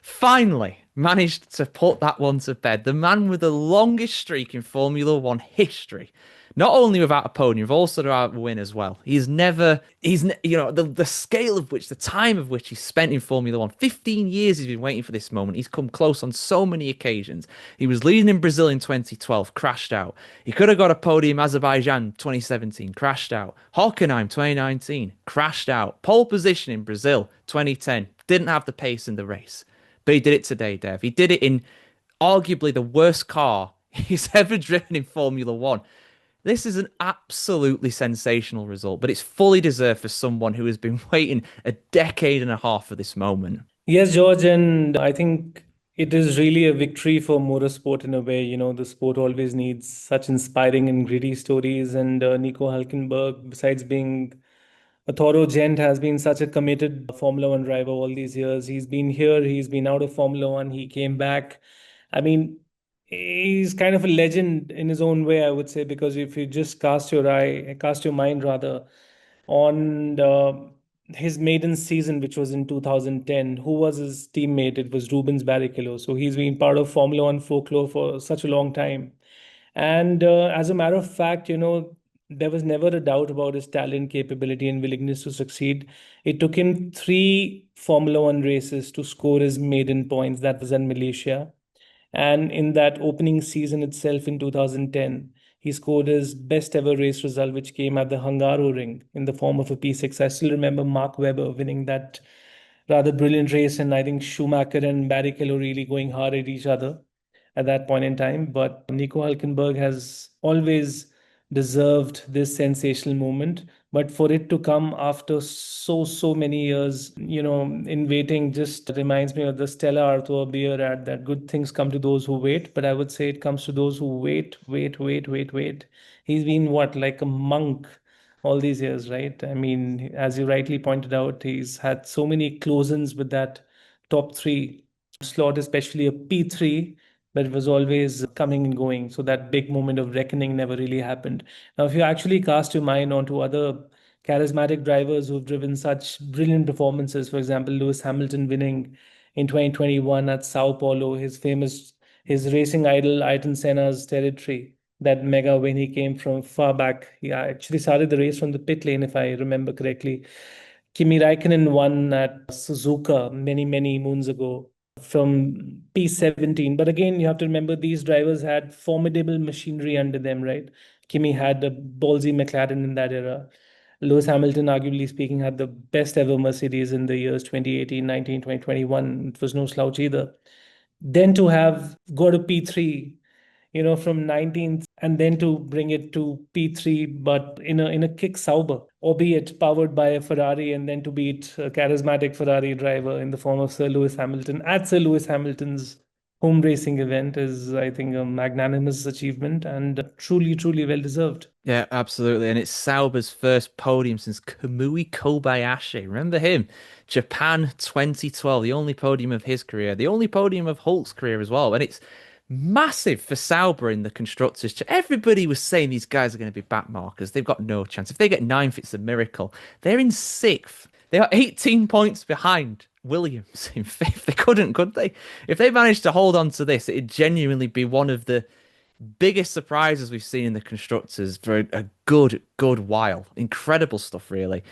finally managed to put that one to bed. The man with the longest streak in Formula One history. Not only without a podium, but also without a win as well. The scale of which, the time of which he's spent in Formula One, 15 years he's been waiting for this moment. He's come close on so many occasions. He was leading in Brazil in 2012, crashed out. He could have got a podium Azerbaijan 2017, crashed out. Hockenheim 2019, crashed out. Pole position in Brazil 2010, didn't have the pace in the race. But he did it today, Dev. He did it in arguably the worst car he's ever driven in Formula One. This is an absolutely sensational result, but it's fully deserved for someone who has been waiting a decade and a half for this moment. Yes, George, and I think it is really a victory for motorsport in a way. The sport always needs such inspiring and gritty stories. And Nico Hulkenberg, besides being a thorough gent, has been such a committed Formula One driver all these years. He's been here, he's been out of Formula One, he came back. I mean, he's kind of a legend in his own way, I would say, because if you just cast your mind rather, on his maiden season, which was in 2010. Who was his teammate? It was Rubens Barrichello. So he's been part of Formula One folklore for such a long time. And as a matter of fact, there was never a doubt about his talent, capability, and willingness to succeed. It took him three Formula One races to score his maiden points. That was in Malaysia. And in that opening season itself in 2010, he scored his best ever race result, which came at the Hungaroring in the form of a P6. I still remember Mark Webber winning that rather brilliant race, and I think Schumacher and Barrichello really going hard at each other at that point in time. But Nico Hulkenberg has always deserved this sensational moment. But for it to come after so many years, in waiting, just reminds me of the Stella Artois beer ad that good things come to those who wait. But I would say it comes to those who wait, wait, wait, wait, wait. He's been what, like a monk all these years, right? I mean, as you rightly pointed out, he's had so many close-ins with that top three slot, especially a P3, but it was always coming and going. So that big moment of reckoning never really happened. Now, if you actually cast your mind onto other charismatic drivers who've driven such brilliant performances, for example, Lewis Hamilton winning in 2021 at Sao Paulo, his racing idol, Ayrton Senna's territory, that mega when he came from far back. He actually started the race from the pit lane, if I remember correctly. Kimi Raikkonen won at Suzuka many moons ago from P17. But again, you have to remember these drivers had formidable machinery under them, right? Kimi had a ballsy McLaren in that era. Lewis Hamilton, arguably speaking, had the best ever Mercedes in the years 2018, 19, 2021. It was no slouch either. Then to have got a P3, from 19th, and then to bring it to P3, but in a kick Sauber, albeit powered by a Ferrari, and then to beat a charismatic Ferrari driver in the form of Sir Lewis Hamilton at Sir Lewis Hamilton's home racing event is, I think, a magnanimous achievement and truly well deserved. Yeah, absolutely. And it's Sauber's first podium since Kamui Kobayashi. Remember him? Japan 2012, the only podium of his career, the only podium of Hulk's career as well. And it's massive for Sauber in the constructors. Everybody was saying these guys are going to be back markers. They've got no chance. If they get ninth, it's a miracle. They're in sixth. They are 18 points behind Williams in fifth. They couldn't, could they? If they managed to hold on to this, it'd genuinely be one of the biggest surprises we've seen in the constructors for a good while. Incredible stuff, really.